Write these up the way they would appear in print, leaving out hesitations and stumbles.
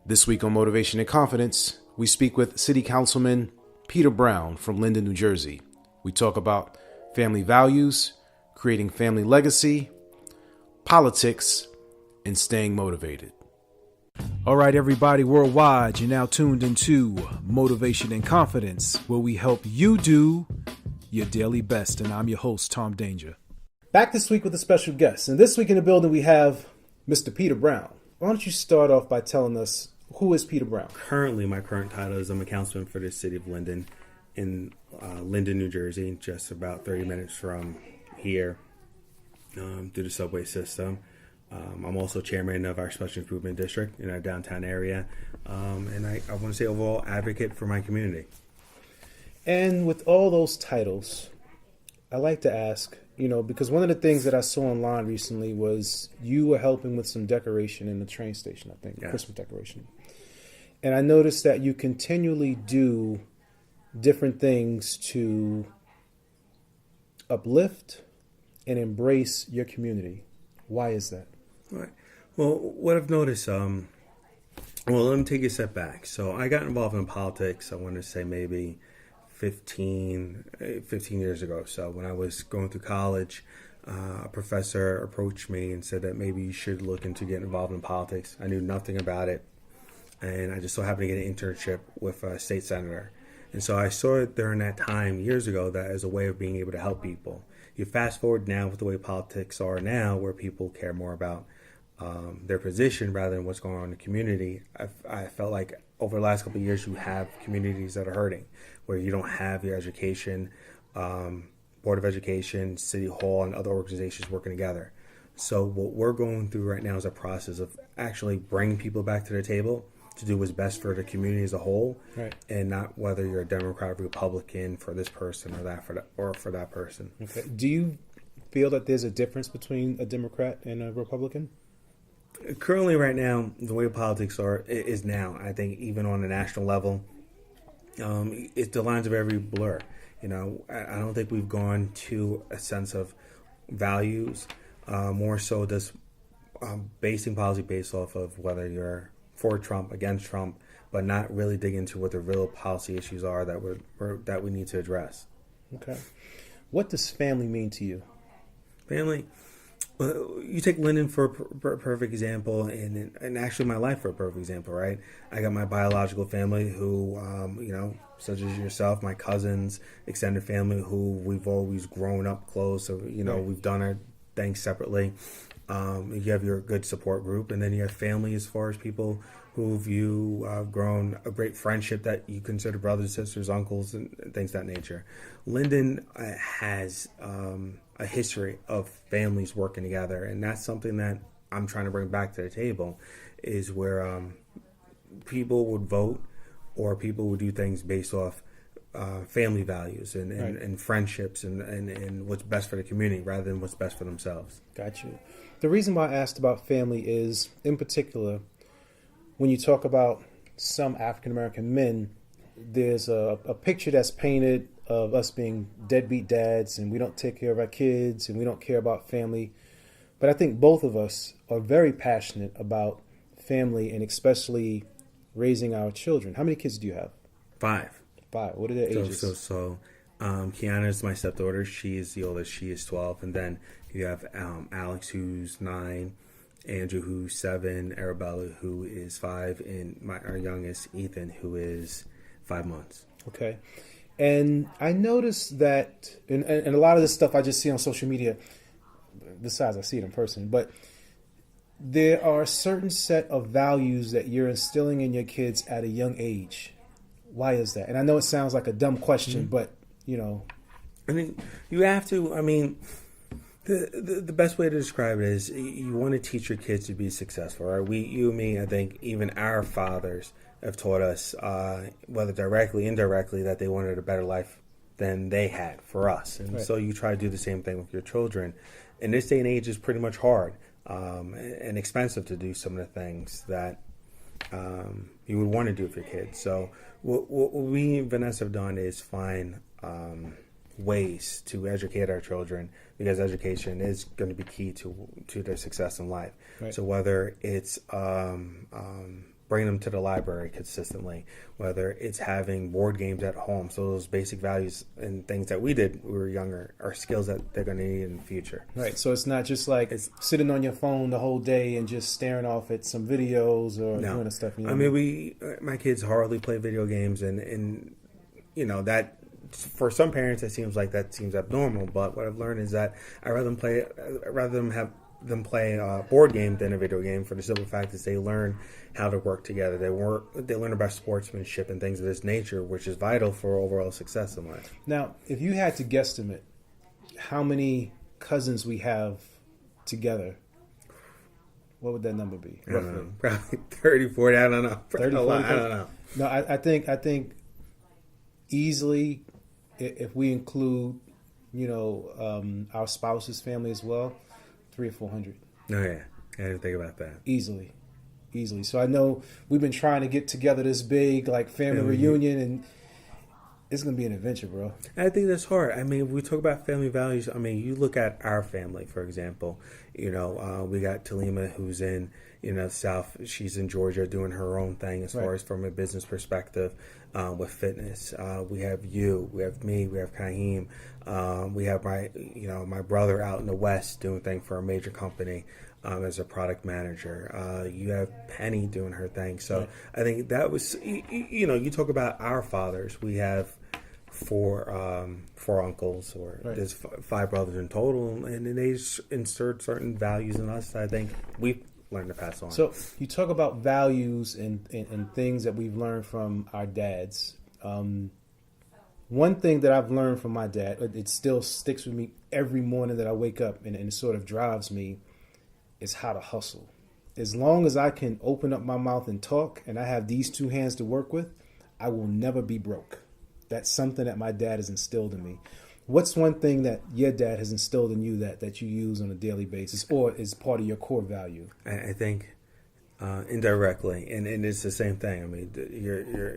This week on Motivation and Confidence, we speak with City Councilman Peter Brown from Linden, New Jersey. We talk about family values, creating family legacy, politics, and staying motivated. All right, everybody worldwide, you're now tuned into Motivation and Confidence, where we help you do your daily best. And I'm your host, Tom Danger. Back this week with a special guest. And this week in the building, we have Mr. Peter Brown. Why don't you start off by telling us, who is Peter Brown? Currently, my current title is I'm a councilman for the city of Linden in Linden, New Jersey, just about 30 minutes from here through the subway system. I'm also chairman of our special improvement district in our downtown area. And I want to say overall advocate for my community. And with all those titles, I like to ask, because one of the things that I saw online recently was you were helping with some decoration in the train station, I think, yes. Christmas decoration. And I noticed that you continually do different things to uplift and embrace your community. Why is that? Right. Well, what I've noticed, let me take a step back. So I got involved in politics, I want to say maybe 15 years ago. So when I was going through college, a professor approached me and said that maybe you should look into getting involved in politics. I knew nothing about it. And I just so happened to get an internship with a state senator. And so I saw it during that time years ago that as a way of being able to help people. You fast forward now with the way politics are now, where people care more about their position rather than what's going on in the community. I felt like over the last couple of years, you have communities that are hurting, where you don't have your education, Board of Education, City Hall, and other organizations working together. So what we're going through right now is a process of actually bringing people back to the table to do what's best for the community as a whole, right, and not whether you're a Democrat or Republican for this person or for that person. Okay. Do you feel that there's a difference between a Democrat and a Republican? Currently, right now, the way politics is now, I think even on a national level, the lines are very blur. I don't think we've gone to a sense of values, more so just basing policy based off of whether you're for Trump, against Trump, but not really dig into what the real policy issues are that we need to address. Okay. What does family mean to you? Family, you take Linden for a perfect example, and actually my life for a perfect example, right? I got my biological family who, such as yourself, my cousins, extended family who we've always grown up close. So, right, we've done our things separately. You have your good support group, and then you have family as far as people who you've grown a great friendship that you consider brothers, sisters, uncles, and things of that nature. Linden has a history of families working together, and that's something that I'm trying to bring back to the table, is where people would vote or people would do things based off family values and, right, and friendships and what's best for the community rather than what's best for themselves. Got you. The reason why I asked about family is, in particular, when you talk about some African-American men, there's a picture that's painted of us being deadbeat dads, and we don't take care of our kids, and we don't care about family. But I think both of us are very passionate about family, and especially raising our children. How many kids do you have? 5. What are their ages? So Kiana is my stepdaughter. She is the oldest. She is 12. And then you have Alex, who's 9, Andrew, who's 7, Arabella, who is 5, and our youngest, Ethan, who is 5 months. Okay. And I noticed that, and a lot of this stuff I just see on social media, besides I see it in person, but there are a certain set of values that you're instilling in your kids at a young age. Why is that? And I know it sounds like a dumb question, but, I mean, you have to, the best way to describe it is you want to teach your kids to be successful, right? You and me, I think even our fathers have taught us, whether directly, indirectly, that they wanted a better life than they had for us. And right, so you try to do the same thing with your children. In this day and age, it's pretty much hard and expensive to do some of the things that you would want to do with your kids. So what we and Vanessa have done is find ways to educate our children, because education is going to be key to their success in life. Right. So whether it's bringing them to the library consistently, whether it's having board games at home. So those basic values and things that we did when we were younger are skills that they're going to need in the future. Right. So it's not just like it's sitting on your phone the whole day and just staring off at some videos or doing the stuff. I mean, my kids hardly play video games, and that for some parents that seems abnormal. But what I've learned is that I'd rather them have them play a board game than a video game, for the simple fact that they learn how to work together. They learn about sportsmanship and things of this nature, which is vital for overall success in life. Now, if you had to guesstimate how many cousins we have together, what would that number be? I don't know. Probably 30, 40. I don't know. 30, 40, I don't know. No, I think easily, if we include, our spouse's family as well, 300 or 400. Oh yeah, I didn't think about that. Easily. So I know we've been trying to get together this big like family reunion, and it's gonna be an adventure, bro. I think that's hard. I mean, if we talk about family values, I mean, you look at our family, for example. We got Talima, who's in South. She's in Georgia doing her own thing as far as from a business perspective with fitness. We have you, we have me, we have Kaheem. We have my brother out in the West doing things for a major company as a product manager. You have Penny doing her thing. So I think that was, you talk about our fathers. We have four uncles, or there's 5 brothers in total, and then they insert certain values in us. I think we've learned to pass on. So you talk about values and things that we've learned from our dads. One thing that I've learned from my dad, it still sticks with me every morning that I wake up, and it sort of drives me, is how to hustle. As long as I can open up my mouth and talk, and I have these 2 hands to work with, I will never be broke. That's something that my dad has instilled in me. What's one thing that your dad has instilled in you that you use on a daily basis, or is part of your core value? I think indirectly, and it's the same thing. I mean,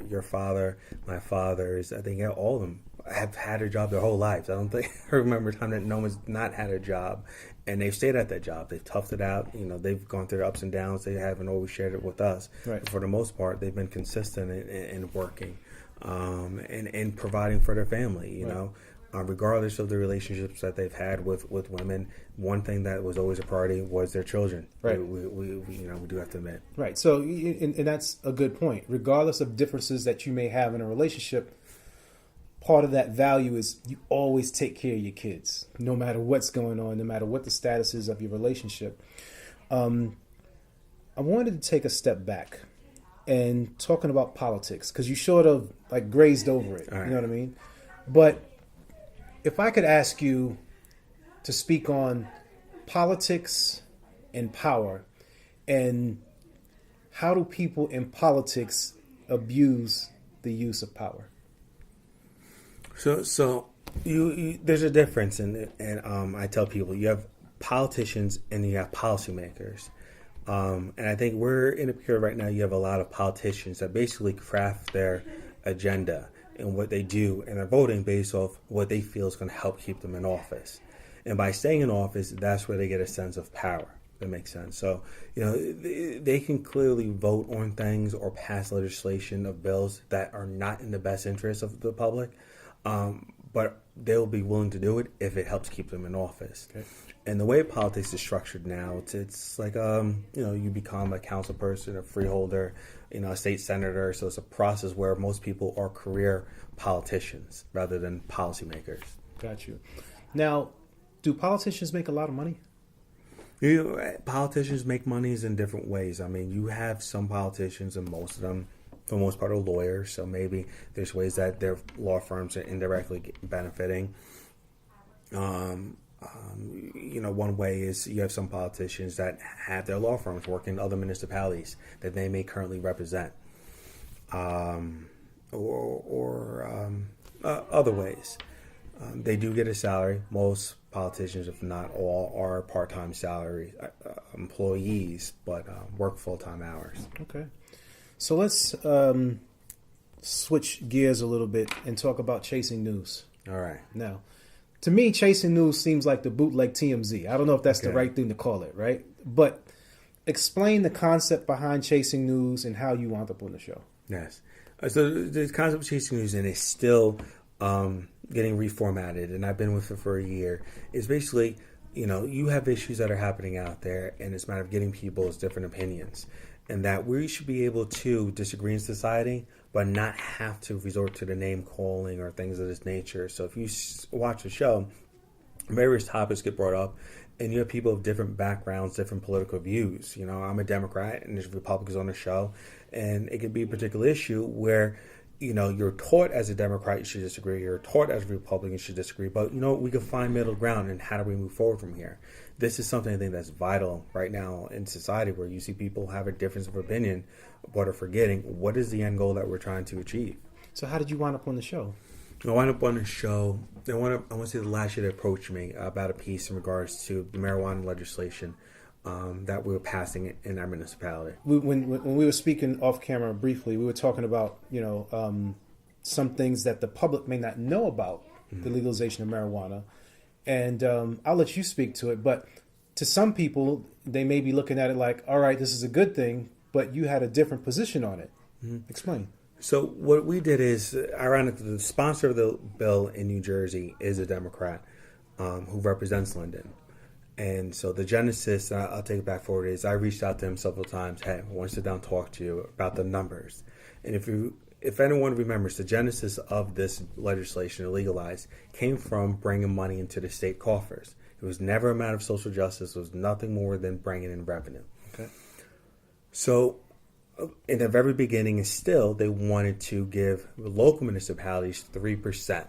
your father, my fathers, I think all of them have had a job their whole lives. I don't think I remember a time that no one's not had a job, and they've stayed at that job. They've toughed it out. They've gone through the ups and downs. They haven't always shared it with us. Right. But for the most part, they've been consistent in working and providing for their family. Regardless of the relationships that they've had with women, one thing that was always a priority was their children. Right. We do have to admit. Right. So, and that's a good point. Regardless of differences that you may have in a relationship, part of that value is you always take care of your kids, no matter what's going on, no matter what the status is of your relationship. I wanted to take a step back and talking about politics, because you sort of like grazed over it. Right. You know what I mean? But if I could ask you to speak on politics and power, and how do people in politics abuse the use of power? So you there's a difference, and I tell people you have politicians and you have policymakers, and I think we're in a period right now. You have a lot of politicians that basically craft their agenda and what they do, and they're voting based off what they feel is going to help keep them in office. And by staying in office, that's where they get a sense of power. That makes sense. So, they can clearly vote on things or pass legislation of bills that are not in the best interest of the public, but they'll be willing to do it if it helps keep them in office. Okay. And the way politics is structured now, it's like, you become a council person, a freeholder, a state senator. So it's a process where most people are career politicians rather than policymakers. Got you. Now, do politicians make a lot of money? Politicians make monies in different ways. I mean, you have some politicians, and most of them, for the most part, are lawyers. So maybe there's ways that their law firms are indirectly benefiting. One way is you have some politicians that have their law firms work in other municipalities that they may currently represent, or other ways. They do get a salary. Most politicians, if not all, are part-time salary employees, but work full-time hours. Okay. So let's switch gears a little bit and talk about chasing news. All right. Now, to me, chasing news seems like the bootleg TMZ. I don't know if that's the right thing to call it, right? But explain the concept behind Chasing News and how you wound up on the show. Yes. So the concept of Chasing News, and it's still getting reformatted, and I've been with it for a year, is basically, you have issues that are happening out there, and it's a matter of getting people's different opinions. And that we should be able to disagree in society, but not have to resort to the name calling or things of this nature. So if you watch the show, various topics get brought up, and you have people of different backgrounds, different political views. I'm a Democrat, and there's Republicans on the show, and it could be a particular issue where, you're taught as a Democrat you should disagree, you're taught as a Republican you should disagree, but we can find middle ground, and how do we move forward from here? This is something I think that's vital right now in society, where you see people have a difference of opinion, but are forgetting what is the end goal that we're trying to achieve. So how did you wind up on the show? I wound up on the show. I want to say the last year they approached me about a piece in regards to the marijuana legislation that we were passing in our municipality. When we were speaking off camera briefly, we were talking about some things that the public may not know about the legalization of marijuana, and I'll let you speak to it. But to some people, they may be looking at it like, all right, this is a good thing, but you had a different position on it. Explain. So what we did is, ironically, the sponsor of the bill in New Jersey is a Democrat who represents Linden. And so the genesis, I'll take it back forward, is I reached out to him several times. Hey, I want to sit down and talk to you about the numbers. And if anyone remembers, the genesis of this legislation to legalize came from bringing money into the state coffers. It was never a matter of social justice. It was nothing more than bringing in revenue. Okay. So in the very beginning, and still, they wanted to give local municipalities 3%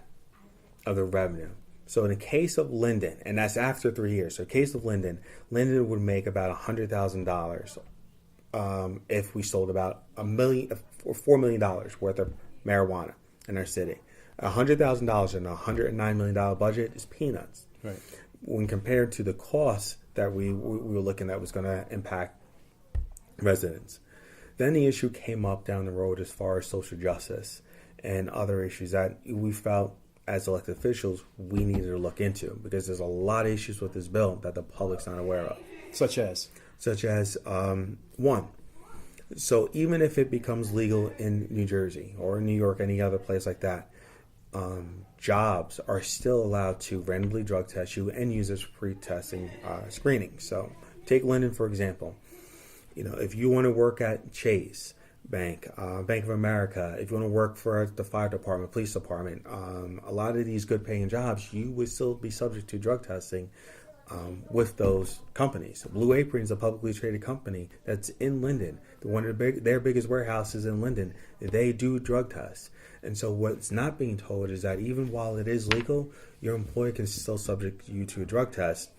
of the revenue. So in the case of Linden, and that's after 3 years, so in the case of Linden would make about $100,000 if we sold about $4 million worth of marijuana in our city. $100,000 in a $109 million budget is peanuts. Right. When compared to the cost that we were looking at was going to impact residents. Then the issue came up down the road as far as social justice and other issues that we felt as elected officials we needed to look into, because there's a lot of issues with this bill that the public's not aware of. Such as, one, so even if it becomes legal in New Jersey or in New York, any other place like that, jobs are still allowed to randomly drug test you and use this pre-testing screening. So take Linden, for example. If you want to work at Chase Bank, Bank of America, if you want to work for the fire department, police department, a lot of these good paying jobs, you would still be subject to drug testing with those companies. Blue Apron is a publicly traded company that's in Linden. One of their biggest warehouses in Linden, they do drug tests. And so what's not being told is that even while it is legal, your employer can still subject you to a drug test,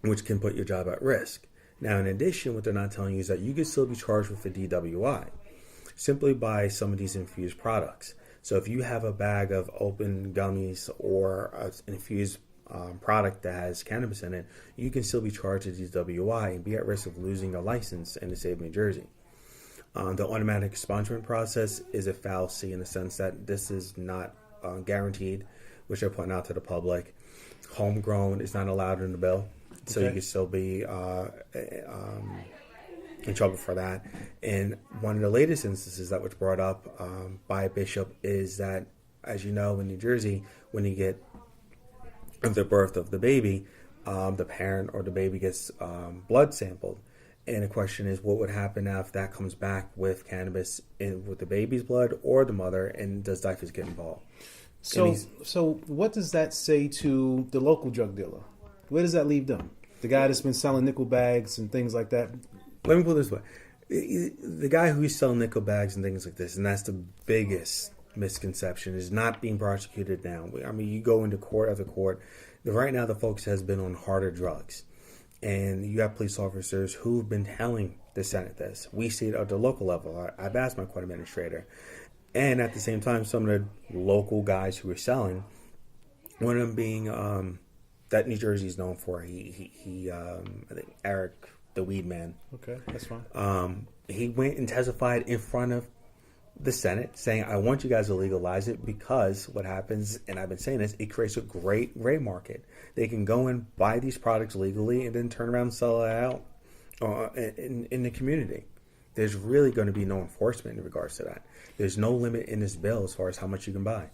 which can put your job at risk. Now, in addition, what they're not telling you is that you can still be charged with a DWI simply by some of these infused products. So if you have a bag of open gummies or an infused product that has cannabis in it, you can still be charged with DWI and be at risk of losing a license in the state of New Jersey. The automatic expungement process is a fallacy in the sense that this is not guaranteed, which they're pointing out to the public. Homegrown is not allowed in the bill. So you can still be in trouble for that. And one of the latest instances that was brought up by a bishop is that, as you know, in New Jersey, when you get the birth of the baby, the parent or the baby gets blood sampled. And the question is, what would happen now if that comes back with cannabis with the baby's blood or the mother, and does DIFAS get involved? So what does that say to the local drug dealer? Where does that leave them? The guy that's been selling nickel bags and things like that? Let me put it this way. The guy who's selling nickel bags and things like this, and that's the biggest misconception, is not being prosecuted now. I mean, you go into court after court. Right now, the focus has been on harder drugs. And you have police officers who've been telling the Senate this. We see it at the local level. I've asked my court administrator. And at the same time, some of the local guys who are selling, one of them being that New Jersey is known for. He I think Eric, the weed man. Okay, that's fine. He went and testified in front of the Senate saying, I want you guys to legalize it because what happens, and I've been saying this, it creates a great gray market. They can go and buy these products legally and then turn around and sell it out in the community. There's really going to be no enforcement in regards to that. There's no limit in this bill as far as how much you can buy.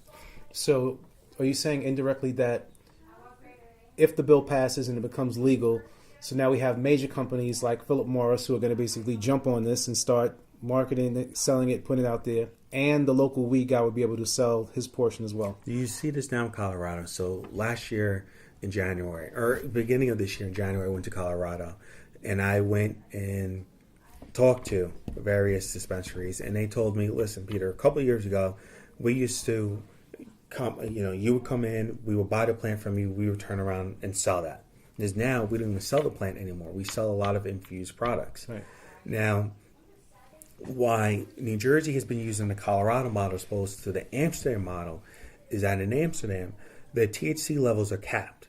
So are you saying indirectly that if the bill passes and it becomes legal, so now we have major companies like Philip Morris who are going to basically jump on this and start marketing it, selling it, putting it out there, and the local weed guy would be able to sell his portion as well? You see this now in Colorado. So last year in January, or beginning of this year in January, I went to Colorado, and I went and talked to various dispensaries, and they told me, listen, Peter, a couple of years ago, we used to come, you would come in, we would buy the plant from you, we would turn around and sell that. Because now we don't even sell the plant anymore. We sell a lot of infused products. Right. Now, why New Jersey has been using the Colorado model as opposed to the Amsterdam model is that in Amsterdam, the THC levels are capped,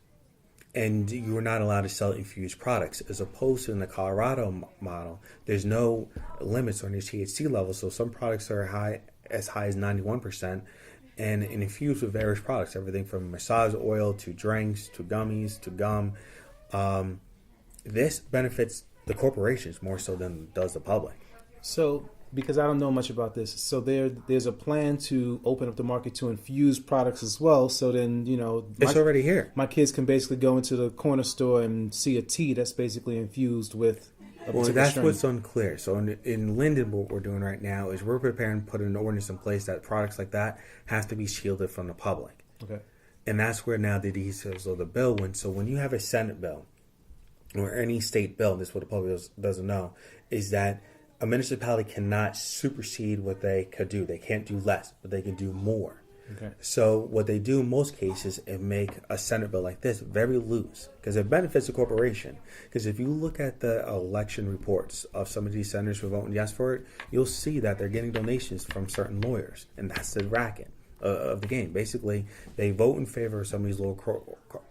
and you are not allowed to sell infused products. As opposed to in the Colorado model, there's no limits on your THC levels. So some products are as high as 91%, and infused with various products, everything from massage oil to drinks to gummies to gum. This benefits the corporations more so than it does the public. So, because I don't know much about this, so there's a plan to open up the market to infuse products as well. So then, It's already here. My kids can basically go into the corner store and see a tea that's basically infused with a particular that's strain. what's unclear. So in Linden, what we're doing right now is we're preparing to put an ordinance in place that products like that have to be shielded from the public. Okay. And that's where now the details of the bill went. So when you have a Senate bill or any state bill, this is what the public doesn't know, is that a municipality cannot supersede what they could do. They can't do less, but they can do more. Okay. So what they do in most cases is make a Senate bill like this very loose because it benefits the corporation. Because if you look at the election reports of some of these senators who are voting yes for it, you'll see that they're getting donations from certain lawyers. And that's the racket of the game. Basically, they vote in favor of some of these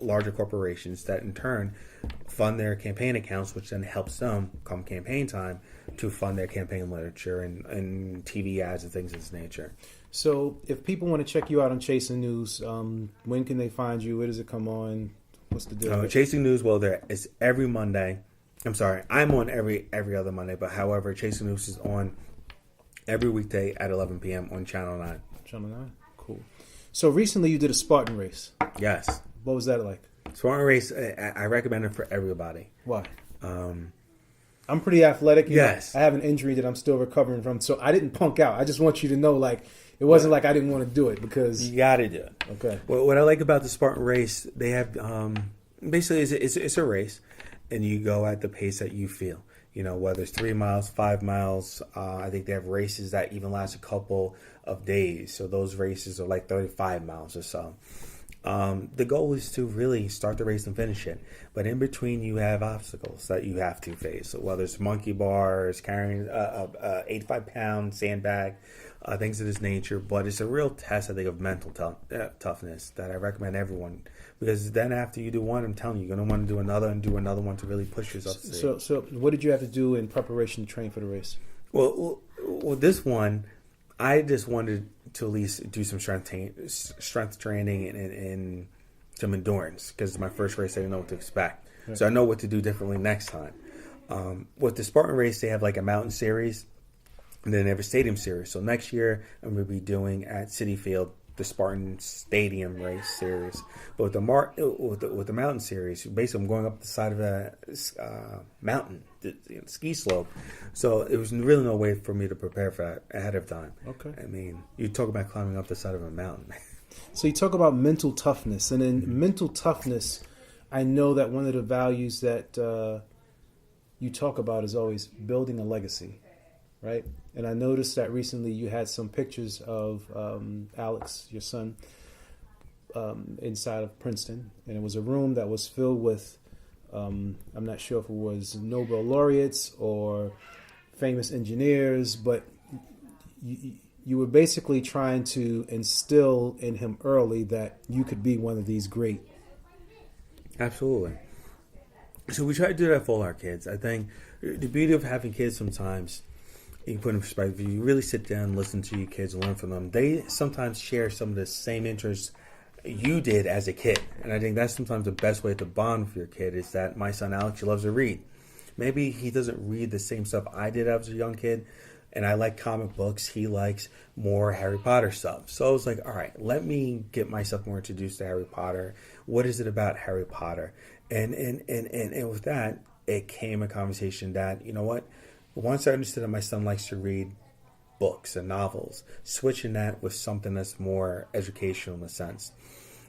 larger corporations that in turn fund their campaign accounts, which then helps them come campaign time to fund their campaign literature and TV ads and things of this nature. So if people want to check you out on Chasing News, when can they find you? Where does it come on? What's the deal? Chasing News, well, there is every Monday. I'm sorry, I'm on every other Monday, but however, Chasing News is on every weekday at 11 p.m. on Channel 9. Channel 9? Cool. So recently you did a Spartan race. Yes. What was that like? Spartan race, I recommend it for everybody. Why? I'm pretty athletic. Yes. I have an injury that I'm still recovering from, so I didn't punk out. I just want you to know, it wasn't like I didn't want to do it because... You got to do it. Okay. Well, what I like about the Spartan race, they have... basically, it's a race, and you go at the pace that you feel. Whether it's 3 miles, 5 miles. I think they have races that even last a couple of days. So those races are like 35 miles or so. The goal is to really start the race and finish it. But in between, you have obstacles that you have to face. So whether it's monkey bars, carrying a 85-pound sandbag, things of this nature. But it's a real test, I think, of mental toughness that I recommend everyone. Because then after you do one, I'm telling you, you're going to want to do another and do another one to really push yourself. So what did you have to do in preparation to train for the race? Well, this one, I just wanted to at least do some strength training and some endurance because it's my first race. I didn't know what to expect. Right. So I know what to do differently next time. With the Spartan race, they have like a mountain series and then they have a stadium series. So next year, I'm going to be doing at Citi Field the Spartan Stadium race series. But with the mountain series, basically I'm going up the side of a mountain, ski slope. So it was really no way for me to prepare for that ahead of time. Okay. I mean, you talk about climbing up the side of a mountain. So you talk about mental toughness. And in mental toughness, I know that one of the values that you talk about is always building a legacy, right? And I noticed that recently you had some pictures of Alex, your son, inside of Princeton. And it was a room that was filled with, I'm not sure if it was Nobel laureates or famous engineers, but you were basically trying to instill in him early that you could be one of these great. Absolutely. So we try to do that for all our kids. I think the beauty of having kids sometimes, you can put in perspective, you really sit down and listen to your kids and learn from them. They sometimes share some of the same interests you did as a kid. And I think that's sometimes the best way to bond with your kid is that my son Alex, he loves to read. Maybe he doesn't read the same stuff I did as a young kid, and I like comic books. He likes more Harry Potter stuff. So I was like, all right, let me get myself more introduced to Harry Potter. What is it about Harry Potter? And with that, it came a conversation that, you know what? Once I understood that my son likes to read books and novels, switching that with something that's more educational in a sense.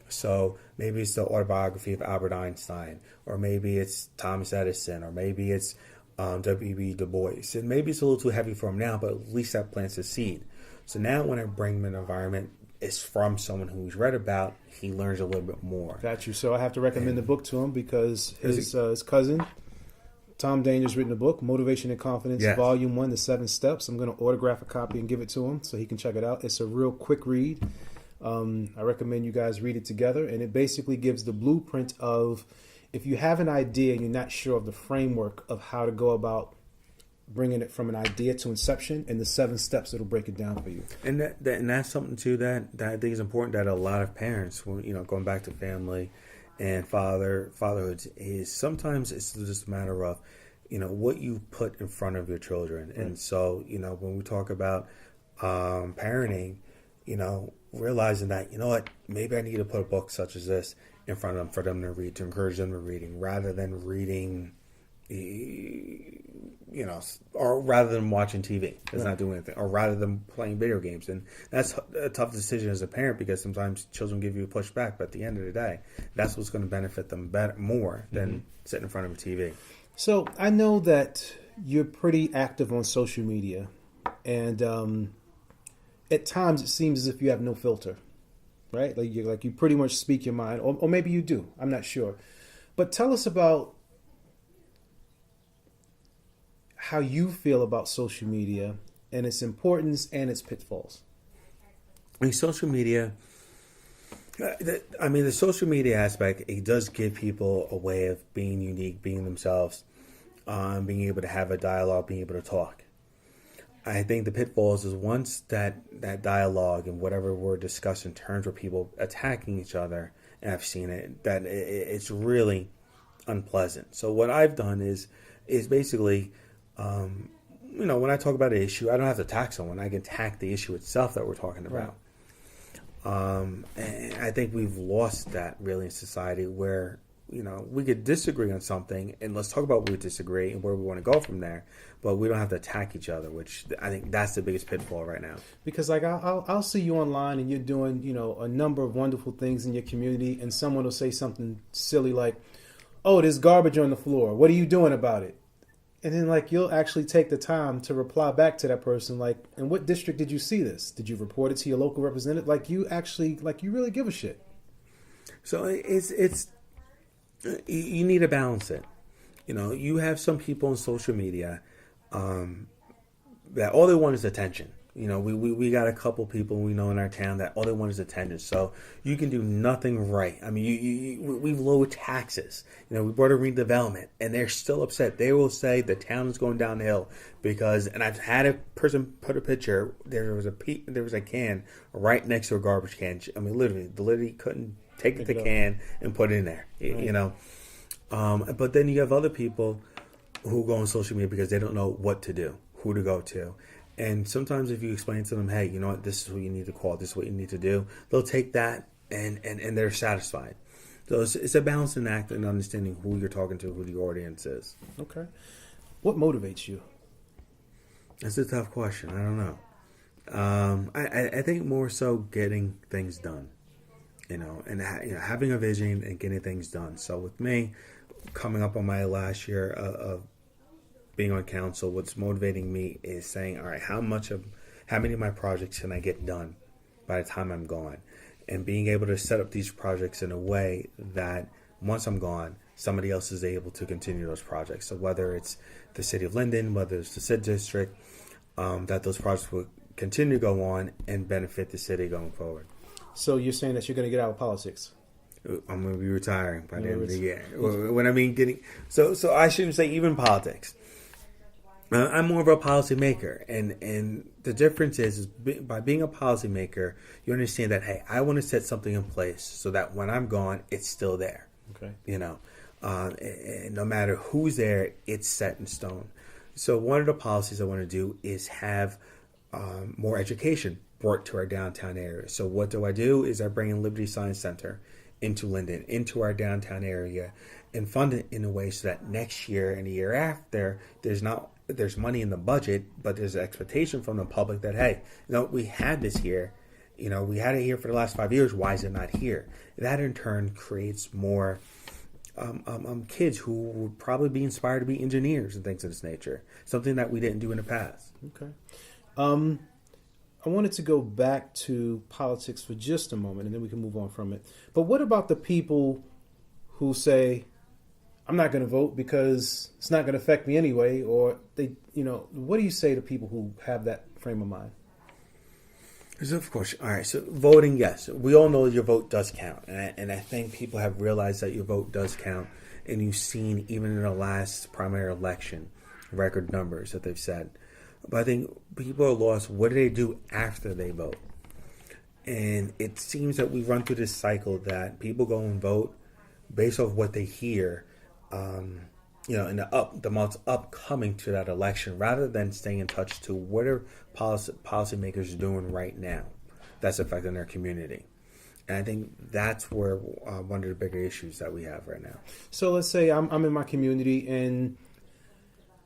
So maybe it's the autobiography of Albert Einstein, or maybe it's Thomas Edison, or maybe it's W.B. Du Bois. And maybe it's a little too heavy for him now, but at least that plants a seed. So now when I bring him an environment, it's from someone who's read about, he learns a little bit more. Got you. So I have to recommend the book to him because his cousin, Tom Danger's written a book, Motivation and Confidence, Yes. Volume 1, The 7 Steps. I'm going to autograph a copy and give it to him so he can check it out. It's a real quick read. I recommend you guys read it together. And it basically gives the blueprint of, if you have an idea and you're not sure of the framework of how to go about bringing it from an idea to inception, and the 7 steps that'll break it down for you. And that's something too that I think is important, that a lot of parents, going back to family and fatherhood, is sometimes it's just a matter of, what you put in front of your children. Right. And so, when we talk about parenting, realizing that, maybe I need to put a book such as this in front of them for them to read, to encourage them to reading, rather than reading, or rather than watching TV that's not doing anything, or rather than playing video games. And that's a tough decision as a parent, because sometimes children give you a pushback, but at the end of the day, that's what's going to benefit them more than sitting in front of a TV. So I know that you're pretty active on social media, and at times it seems as if you have no filter, right? Like you pretty much speak your mind, or maybe you do. I'm not sure. But tell us about how you feel about social media and its importance and its pitfalls. Social media, the social media aspect, it does give people a way of being unique, being themselves, being able to have a dialogue, being able to talk. I think the pitfalls is once that dialogue and whatever we're discussing turns with people attacking each other, and I've seen it, that it's really unpleasant. So what I've done is basically, when I talk about an issue, I don't have to attack someone. I can attack the issue itself that we're talking about. Right. And I think we've lost that really in society, where, we could disagree on something, and let's talk about what we disagree and where we want to go from there, but we don't have to attack each other, which I think that's the biggest pitfall right now. Because I'll see you online and you're doing, a number of wonderful things in your community, and someone will say something silly like, "Oh, there's garbage on the floor. What are you doing about it?" And then, you'll actually take the time to reply back to that person, in what district did you see this? Did you report it to your local representative? You really give a shit. So it's you need to balance it. You have some people on social media that all they want is attention. We got a couple people we know in our town that all they want is attention. So you can do nothing right. We've lowered taxes. We brought a redevelopment, and they're still upset. They will say the town is going downhill because, and I've had a person put a picture. There was a can right next to a garbage can. Literally, the lady couldn't take the can and put it in there. Right. But then you have other people who go on social media because they don't know what to do, who to go to. And sometimes if you explain to them, hey, this is who you need to call, this is what you need to do, they'll take that and they're satisfied. So it's a balancing act and understanding who you're talking to, who the audience is. Okay. What motivates you? That's a tough question. I don't know. I think more so getting things done, and having a vision and getting things done. So with me, coming up on my last year of being on council, what's motivating me is saying, all right, how many of my projects can I get done by the time I'm gone? And being able to set up these projects in a way that once I'm gone, somebody else is able to continue those projects. So whether it's the city of Linden, whether it's the Sid District, that those projects will continue to go on and benefit the city going forward. So you're saying that you're going to get out of politics? I'm going to be retiring by the end of the year. When I mean getting, so I shouldn't say even politics. I'm more of a policymaker, and the difference is by being a policymaker, you understand that, hey, I want to set something in place so that when I'm gone, it's still there. Okay. And no matter who's there, it's set in stone. So one of the policies I want to do is have more education brought to our downtown area. So what do? Is I bring in Liberty Science Center into Linden, into our downtown area, and fund it in a way so that next year and the year after, there's money in the budget, but there's an expectation from the public that, hey, we had this here. We had it here for the last 5 years. Why is it not here? That in turn creates more kids who would probably be inspired to be engineers and things of this nature. Something that we didn't do in the past. Okay. I wanted to go back to politics for just a moment, and then we can move on from it. But what about the people who say, I'm not going to vote because it's not going to affect me anyway, or what do you say to people who have that frame of mind? So of course, all right. So voting, yes, we all know your vote does count, and I think people have realized that your vote does count, and you've seen even in the last primary election, record numbers that they've said. But I think people are lost. What do they do after they vote? And it seems that we run through this cycle that people go and vote based off what they hear, in the months upcoming to that election, rather than staying in touch to what are policymakers doing right now that's affecting their community. And I think that's where one of the bigger issues that we have right now. So let's say I'm in my community and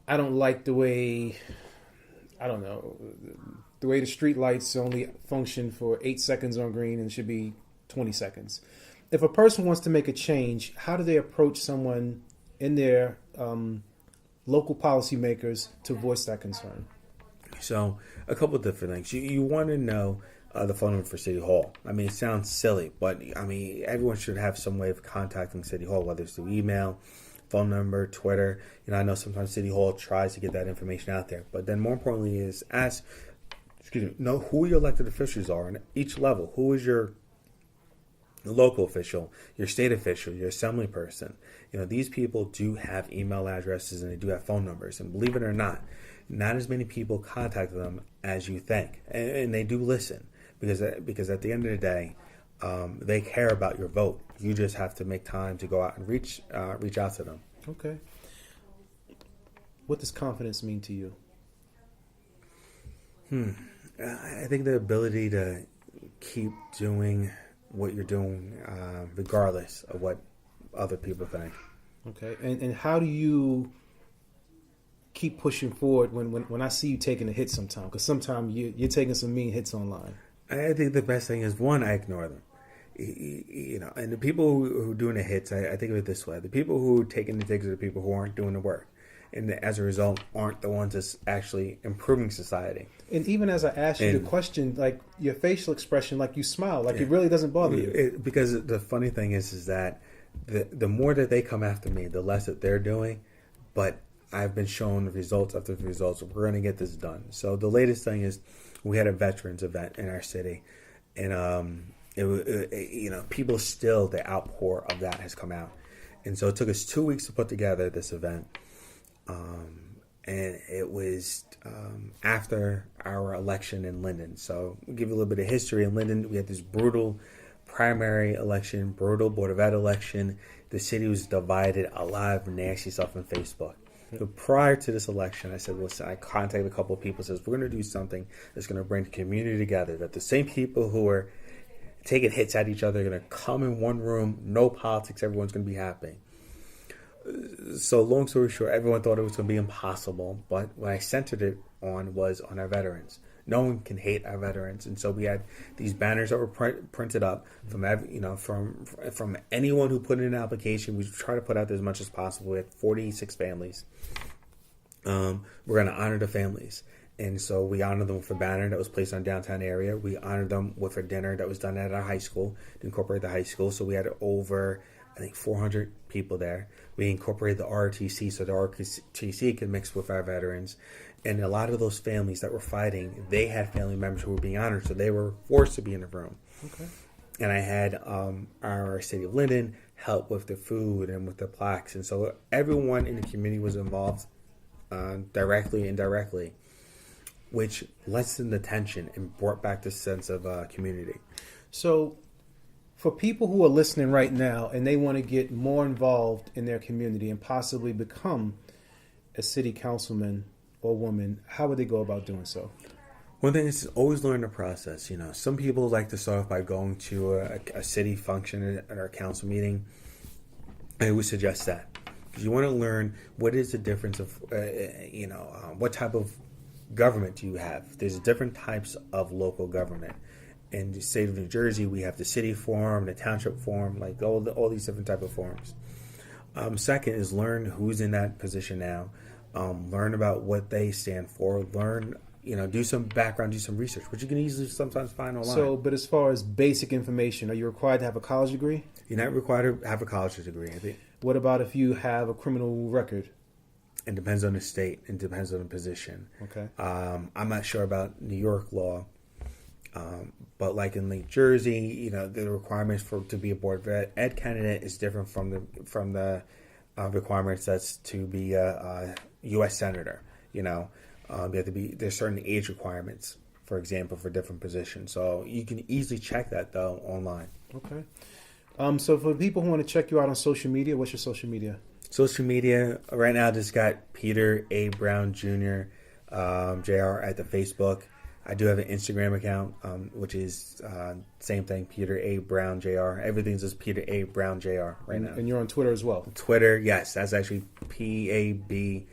I don't like the way the street lights only function for 8 seconds on green and it should be 20 seconds. If a person wants to make a change, how do they approach someone in their local policymakers to voice that concern? So a couple of different things. You want to know the phone number for City Hall. I mean, it sounds silly, but everyone should have some way of contacting City Hall, whether it's through email, phone number, Twitter. I know sometimes City Hall tries to get that information out there, but then more importantly is know who your elected officials are on each level. Who is your local official, your state official, your assembly person? These people do have email addresses and they do have phone numbers, and believe it or not as many people contact them as you think, and they do listen because at the end of the day, they care about your vote. You just have to make time to go out and reach out to them. Okay. What does confidence mean to you? I think the ability to keep doing what you're doing, regardless of what other people think. Okay. And how do you keep pushing forward when I see you taking a hit sometime? Because sometimes you're taking some mean hits online. I think the best thing is, one, I ignore them. And the people who are doing the hits, I think of it this way. The people who are taking the digs are the people who aren't doing the work. And as a result, aren't the ones that's actually improving society. And even as I asked you the question, like your facial expression, like you smile, like it really doesn't bother you. Because the funny thing is that the more that they come after me, the less that they're doing. But I've been shown results after results. We're going to get this done. So the latest thing is we had a veterans event in our city, and people still, the outpour of that has come out. And so it took us 2 weeks to put together this event. And it was after our election in Linden. So we'll give you a little bit of history. In Linden, we had this brutal primary election, brutal Board of Ed election. The city was divided, a lot of nasty stuff on Facebook. So prior to this election, I said, listen, I contacted a couple of people, says, we're going to do something that's going to bring the community together, that the same people who are taking hits at each other are going to come in one room, no politics, everyone's going to be happy. So long story short, everyone thought it was going to be impossible, but what I centered it on was on our veterans. No one can hate our veterans, and so we had these banners that were printed up from anyone who put in an application. We try to put out there as much as possible. We had 46 families. We're going to honor the families, and so we honored them with a banner that was placed on downtown area. We honored them with a dinner that was done at our high school to incorporate the high school. So we had over, I think, 400 people there. We incorporated the ROTC so the ROTC could mix with our veterans. And a lot of those families that were fighting, they had family members who were being honored, so they were forced to be in the room. Okay. And I had our city of Linden help with the food and with the plaques. And so everyone in the community was involved directly and indirectly, which lessened the tension and brought back the sense of community. So For people who are listening right now and they want to get more involved in their community and possibly become a city councilman or woman, how would they go about doing so? One thing is always learn the process. You know, some people like to start off by going to a city function or a council meeting. I would suggest that because you want to learn what is the difference of, what type of government do you have. There's different types of local government. In the state of New Jersey, we have the city form, the township form, like all these different type of forms. Second is learn who's in that position now. Learn about what they stand for. Learn, do some background, do some research, which you can easily sometimes find online. So, but as far as basic information, are you required to have a college degree? You're not required to have a college degree, I think. What about if you have a criminal record? It depends on the state. It depends on the position. Okay. I'm not sure about New York law. But like in New Jersey, the requirements to be a board of ed candidate is different from the requirements that's to be a U.S. senator. You have to be, there's certain age requirements, for example, for different positions. So you can easily check that though online. Okay. So for people who want to check you out on social media, what's your social media? Social media right now just got Peter A. Brown Jr. Jr. at the Facebook. I do have an Instagram account, which is same thing, Peter A. Brown Jr. Everything's just Peter A. Brown Jr. right now. And you're on Twitter as well? Twitter, yes. That's actually PAB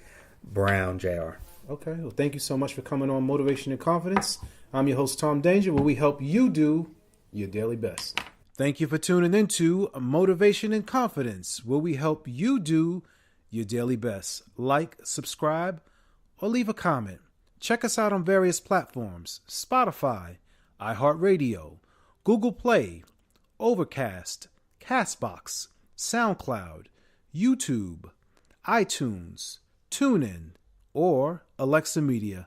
Brown Jr. Okay. Well, thank you so much for coming on Motivation and Confidence. I'm your host, Tom Danger, where we help you do your daily best. Thank you for tuning into Motivation and Confidence, where we help you do your daily best. Like, subscribe, or leave a comment. Check us out on various platforms: Spotify, iHeartRadio, Google Play, Overcast, Castbox, SoundCloud, YouTube, iTunes, TuneIn, or Alexa Media.